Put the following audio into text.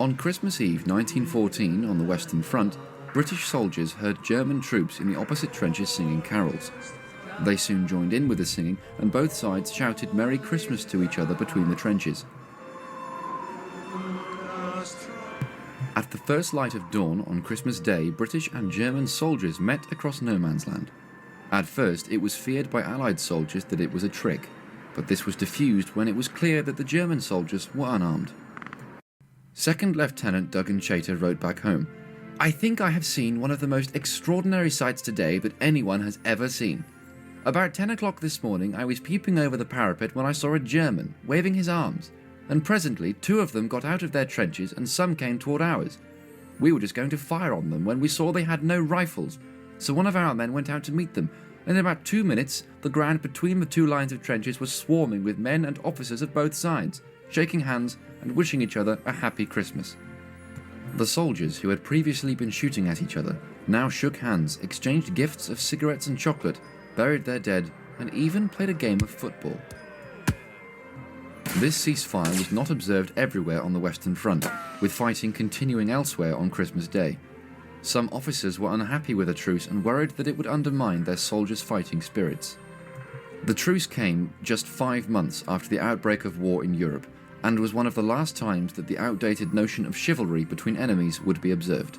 On Christmas Eve 1914, on the Western Front, British soldiers heard German troops in the opposite trenches singing carols. They soon joined in with the singing, and both sides shouted Merry Christmas to each other between the trenches. At the first light of dawn on Christmas Day, British and German soldiers met across no man's land. At first, it was feared by Allied soldiers that it was a trick, but this was diffused when it was clear that the German soldiers were unarmed. Second Lieutenant Duggan Chater wrote back home, "I think I have seen one of the most extraordinary sights today that anyone has ever seen. About 10 o'clock this morning I was peeping over the parapet when I saw a German waving his arms, and presently 2 of them got out of their trenches and some came toward ours. We were just going to fire on them when we saw they had no rifles, so one of our men went out to meet them, and in about 2 minutes the ground between the 2 lines of trenches was swarming with men and officers of both sides, shaking hands and wishing each other a happy Christmas." The soldiers, who had previously been shooting at each other, now shook hands, exchanged gifts of cigarettes and chocolate, buried their dead, and even played a game of football. This ceasefire was not observed everywhere on the Western Front, with fighting continuing elsewhere on Christmas Day. Some officers were unhappy with a truce and worried that it would undermine their soldiers' fighting spirits. The truce came just 5 months after the outbreak of war in Europe, and was one of the last times that the outdated notion of chivalry between enemies would be observed.